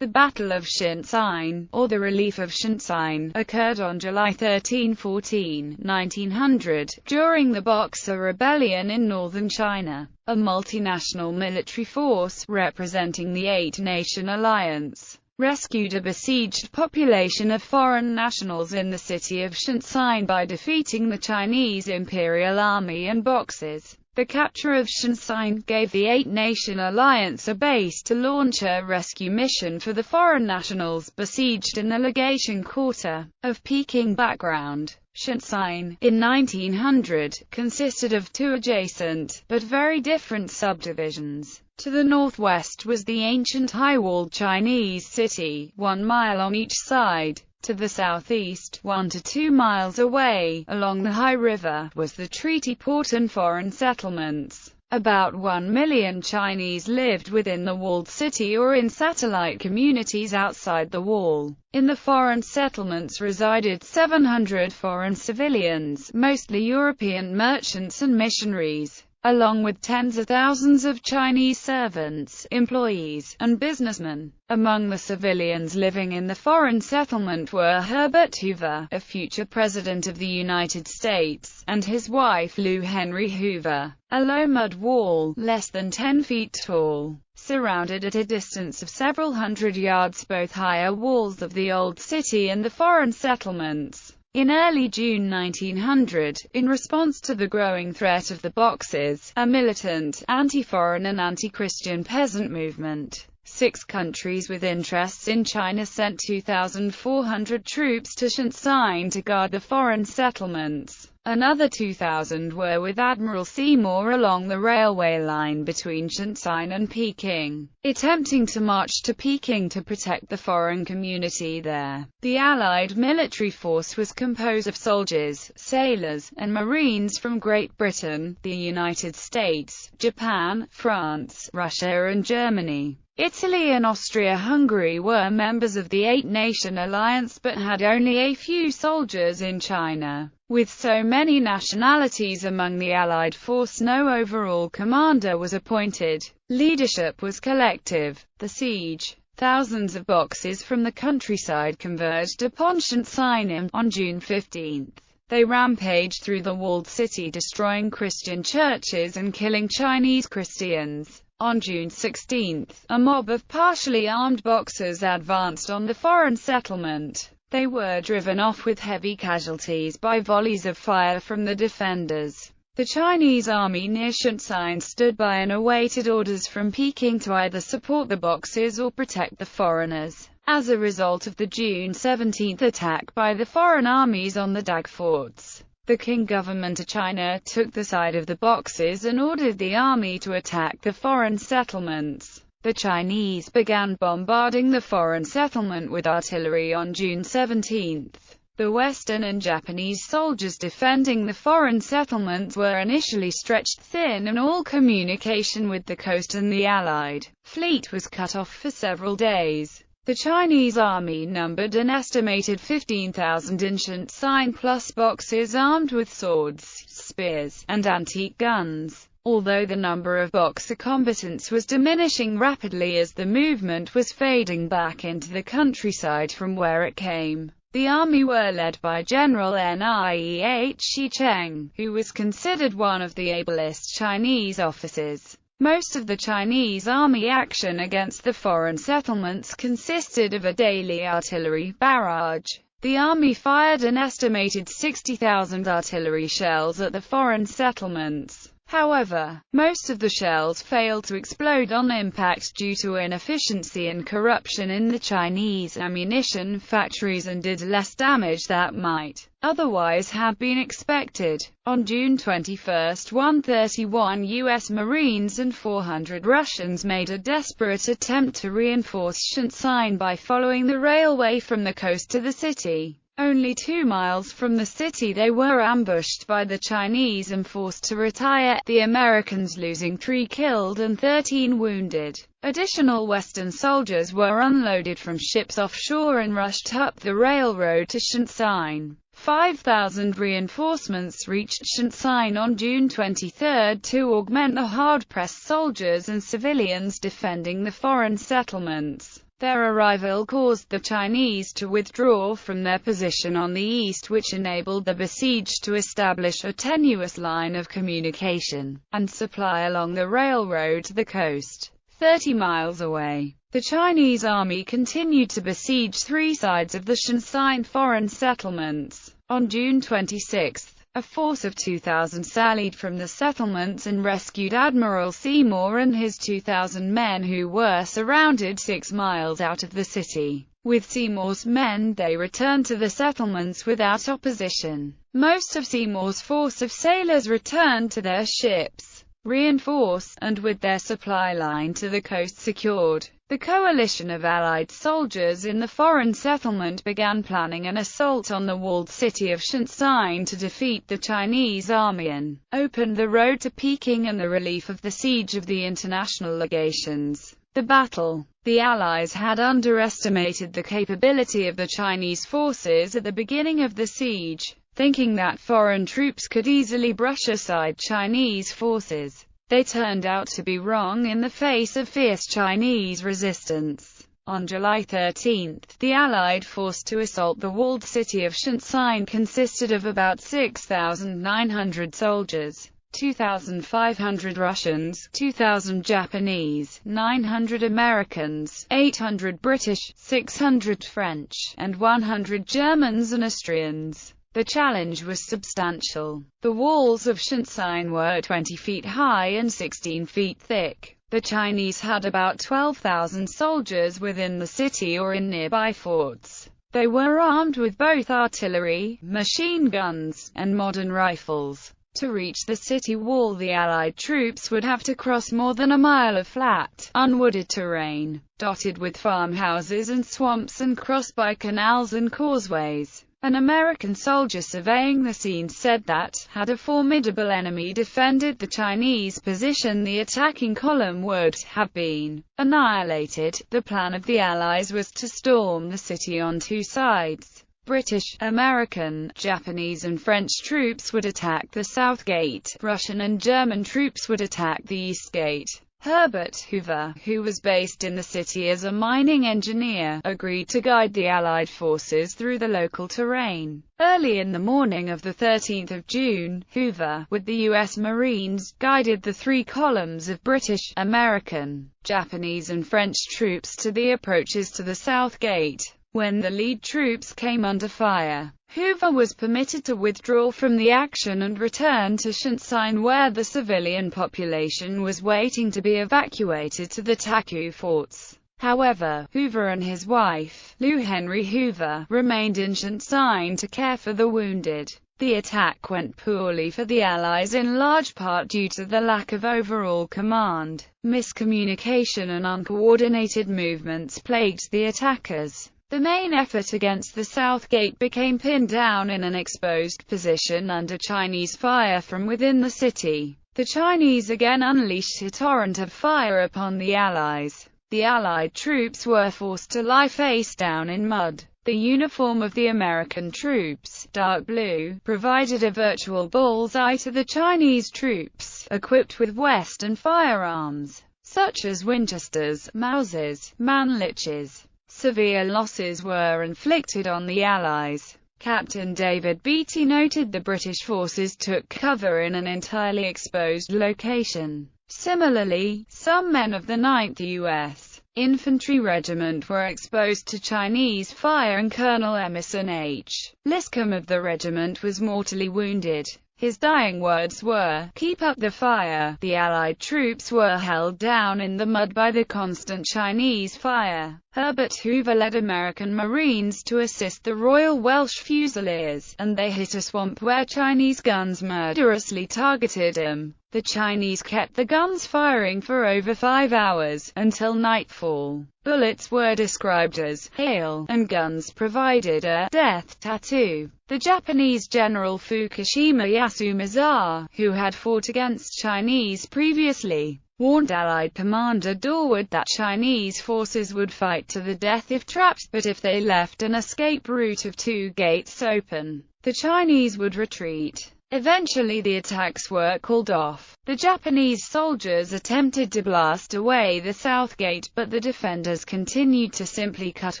The Battle of Tientsin, or the Relief of Tientsin, occurred on July 13–14, 1900, during the Boxer Rebellion in northern China. A multinational military force, representing the Eight-Nation Alliance, rescued a besieged population of foreign nationals in the city of Tientsin by defeating the Chinese Imperial Army and Boxers. The capture of Tientsin gave the Eight-Nation Alliance a base to launch a rescue mission for the foreign nationals besieged in the legation quarter of Peking. Background: Tientsin, in 1900, consisted of two adjacent, but very different subdivisions. To the northwest was the ancient high-walled Chinese city, 1 mile on each side. To the southeast, 1 to 2 miles away, along the High River, was the treaty port and foreign settlements. About 1 million Chinese lived within the walled city or in satellite communities outside the wall. In the foreign settlements resided 700 foreign civilians, mostly European merchants and missionaries, along with tens of thousands of Chinese servants, employees, and businessmen. Among the civilians living in the foreign settlement were Herbert Hoover, a future President of the United States, and his wife Lou Henry Hoover. A low mud wall, less than 10 feet tall, surrounded at a distance of several hundred yards both higher walls of the old city and the foreign settlements. In early June 1900, in response to the growing threat of the Boxers, a militant, anti-foreign and anti-Christian peasant movement, 6 countries with interests in China sent 2,400 troops to Tientsin to guard the foreign settlements. Another 2,000 were with Admiral Seymour along the railway line between Tientsin and Peking, attempting to march to Peking to protect the foreign community there. The Allied military force was composed of soldiers, sailors, and marines from Great Britain, the United States, Japan, France, Russia and Germany. Italy and Austria-Hungary were members of the Eight-Nation Alliance but had only a few soldiers in China. With so many nationalities among the Allied force, no overall commander was appointed. Leadership was collective. The siege. Thousands of Boxers from the countryside converged upon Tientsin on June 15. They rampaged through the walled city, destroying Christian churches and killing Chinese Christians. On June 16, a mob of partially armed Boxers advanced on the foreign settlement. They were driven off with heavy casualties by volleys of fire from the defenders. The Chinese army near Tientsin stood by and awaited orders from Peking to either support the Boxers or protect the foreigners. As a result of the June 17 attack by the foreign armies on the Dag forts, the Qing government of China took the side of the Boxers and ordered the army to attack the foreign settlements. The Chinese began bombarding the foreign settlement with artillery on June 17. The Western and Japanese soldiers defending the foreign settlements were initially stretched thin, and all communication with the coast and the Allied fleet was cut off for several days. The Chinese army numbered an estimated 15,000 in Tientsin, plus Boxers armed with swords, spears, and antique guns. Although the number of Boxer combatants was diminishing rapidly as the movement was fading back into the countryside from where it came, the army were led by General Nie Shi Cheng, who was considered one of the ablest Chinese officers. Most of the Chinese army action against the foreign settlements consisted of a daily artillery barrage. The army fired an estimated 60,000 artillery shells at the foreign settlements. However, most of the shells failed to explode on impact due to inefficiency and corruption in the Chinese ammunition factories and did less damage than might otherwise have been expected. On June 21, 131 U.S. Marines and 400 Russians made a desperate attempt to reinforce Tientsin by following the railway from the coast to the city. Only 2 miles from the city they were ambushed by the Chinese and forced to retire, the Americans losing 3 killed and 13 wounded. Additional Western soldiers were unloaded from ships offshore and rushed up the railroad to Tientsin. 5,000 reinforcements reached Tientsin on June 23 to augment the hard-pressed soldiers and civilians defending the foreign settlements. Their arrival caused the Chinese to withdraw from their position on the east, which enabled the besieged to establish a tenuous line of communication and supply along the railroad to the coast, 30 miles away. The Chinese army continued to besiege three sides of the Tientsin foreign settlements. On June 26, a force of 2,000 sallied from the settlements and rescued Admiral Seymour and his 2,000 men who were surrounded 6 miles out of the city. With Seymour's men, they returned to the settlements without opposition. Most of Seymour's force of sailors returned to their ships, reinforced, and with their supply line to the coast secured. The coalition of Allied soldiers in the foreign settlement began planning an assault on the walled city of Tientsin to defeat the Chinese army and open the road to Peking and the relief of the siege of the international legations. The battle. The Allies had underestimated the capability of the Chinese forces at the beginning of the siege, thinking that foreign troops could easily brush aside Chinese forces. They turned out to be wrong in the face of fierce Chinese resistance. On July 13, the Allied force to assault the walled city of Tientsin consisted of about 6,900 soldiers, 2,500 Russians, 2,000 Japanese, 900 Americans, 800 British, 600 French, and 100 Germans and Austrians. The challenge was substantial. The walls of Tientsin were 20 feet high and 16 feet thick. The Chinese had about 12,000 soldiers within the city or in nearby forts. They were armed with both artillery, machine guns, and modern rifles. To reach the city wall, the Allied troops would have to cross more than a mile of flat, unwooded terrain, dotted with farmhouses and swamps, and crossed by canals and causeways. An American soldier surveying the scene said that, had a formidable enemy defended the Chinese position, the attacking column would have been annihilated. The plan of the Allies was to storm the city on two sides. British, American, Japanese and French troops would attack the south gate. Russian and German troops would attack the east gate. Herbert Hoover, who was based in the city as a mining engineer, agreed to guide the Allied forces through the local terrain. Early in the morning of the 13th of June, Hoover, with the U.S. Marines, guided the three columns of British, American, Japanese and French troops to the approaches to the south gate. When the lead troops came under fire, Hoover was permitted to withdraw from the action and return to Tientsin, where the civilian population was waiting to be evacuated to the Taku forts. However, Hoover and his wife, Lou Henry Hoover, remained in Tientsin to care for the wounded. The attack went poorly for the Allies in large part due to the lack of overall command. Miscommunication and uncoordinated movements plagued the attackers. The main effort against the south gate became pinned down in an exposed position under Chinese fire from within the city. The Chinese again unleashed a torrent of fire upon the Allies. The Allied troops were forced to lie face down in mud. The uniform of the American troops, dark blue, provided a virtual bullseye to the Chinese troops, equipped with Western firearms, such as Winchesters, Mausers, Mannliches. Severe losses were inflicted on the Allies. Captain David Beatty noted the British forces took cover in an entirely exposed location. Similarly, some men of the 9th U.S. Infantry Regiment were exposed to Chinese fire, and Colonel Emerson H. Liscombe of the regiment was mortally wounded. His dying words were, "Keep up the fire." The Allied troops were held down in the mud by the constant Chinese fire. Herbert Hoover led American Marines to assist the Royal Welsh Fusiliers, and they hit a swamp where Chinese guns murderously targeted him. The Chinese kept the guns firing for over 5 hours, until nightfall. Bullets were described as hail, and guns provided a death tattoo. The Japanese General Fukushima Yasumiza, who had fought against Chinese previously, warned Allied Commander Dawood that Chinese forces would fight to the death if trapped, but if they left an escape route of two gates open, the Chinese would retreat. Eventually the attacks were called off. The Japanese soldiers attempted to blast away the south gate, but the defenders continued to simply cut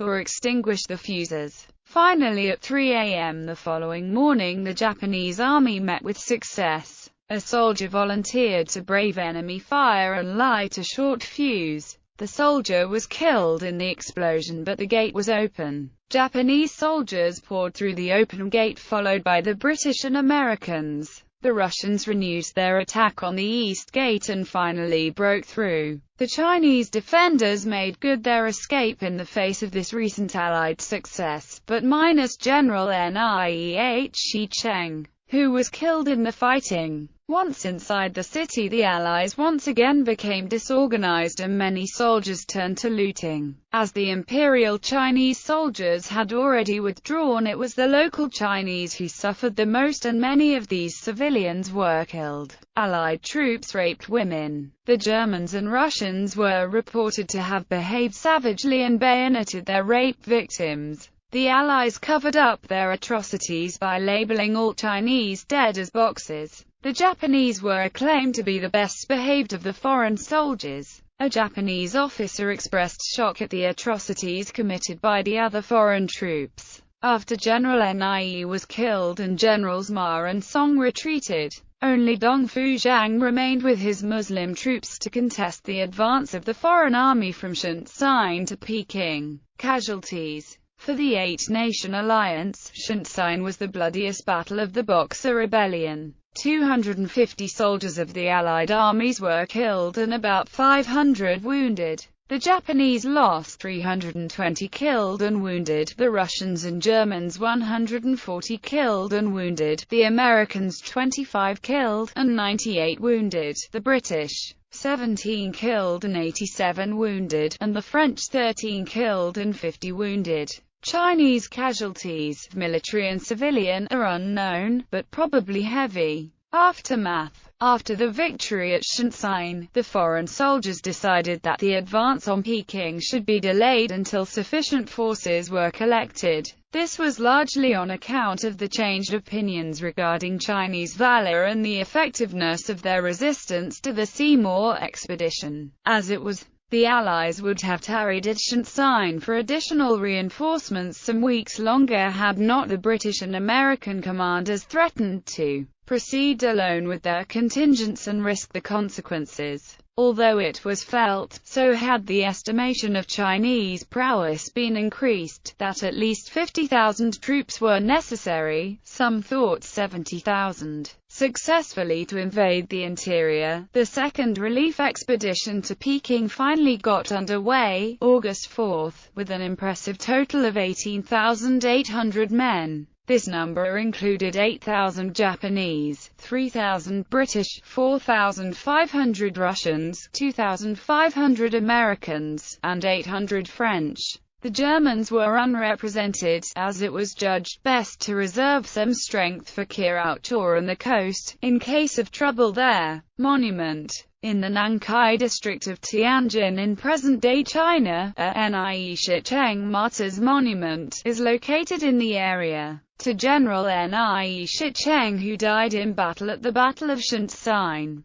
or extinguish the fuses. Finally, at 3 a.m. the following morning, the Japanese army met with success. A soldier volunteered to brave enemy fire and light a short fuse. The soldier was killed in the explosion, but the gate was open. Japanese soldiers poured through the open gate, followed by the British and Americans. The Russians renewed their attack on the east gate and finally broke through. The Chinese defenders made good their escape in the face of this recent Allied success, but minus General Nieh Cheng, who was killed in the fighting. Once inside the city, the Allies once again became disorganized and many soldiers turned to looting. As the Imperial Chinese soldiers had already withdrawn, it was the local Chinese who suffered the most, and many of these civilians were killed. Allied troops raped women. The Germans and Russians were reported to have behaved savagely and bayoneted their rape victims. The Allies covered up their atrocities by labeling all Chinese dead as Boxers. The Japanese were acclaimed to be the best behaved of the foreign soldiers. A Japanese officer expressed shock at the atrocities committed by the other foreign troops. After General Nie was killed and Generals Ma and Song retreated, only Dongfu Zhang remained with his Muslim troops to contest the advance of the foreign army from Tientsin to Peking. Casualties. For the Eight-Nation Alliance, Tientsin was the bloodiest battle of the Boxer Rebellion. 250 soldiers of the Allied armies were killed and about 500 wounded. The Japanese lost 320 killed and wounded, the Russians and Germans 140 killed and wounded, the Americans 25 killed and 98 wounded, the British 17 killed and 87 wounded, and the French 13 killed and 50 wounded. Chinese casualties, military and civilian, are unknown, but probably heavy. Aftermath. After the victory at Tientsin, the foreign soldiers decided that the advance on Peking should be delayed until sufficient forces were collected. This was largely on account of the changed opinions regarding Chinese valor and the effectiveness of their resistance to the Seymour expedition. As it was, the Allies would have tarried at Tientsin for additional reinforcements some weeks longer had not the British and American commanders threatened to proceed alone with their contingents and risk the consequences. Although it was felt, so had the estimation of Chinese prowess been increased, that at least 50,000 troops were necessary, some thought 70,000, successfully to invade the interior. The second relief expedition to Peking finally got underway, August 4, with an impressive total of 18,800 men. This number included 8,000 Japanese, 3,000 British, 4,500 Russians, 2,500 Americans, and 800 French. The Germans were unrepresented, as it was judged best to reserve some strength for Kiautau and the coast, in case of trouble there. Monument. In the Nankai district of Tianjin in present-day China, a Nie Cheng Martyrs Monument is located in the area to General Nie Cheng, who died in battle at the Battle of Tientsin.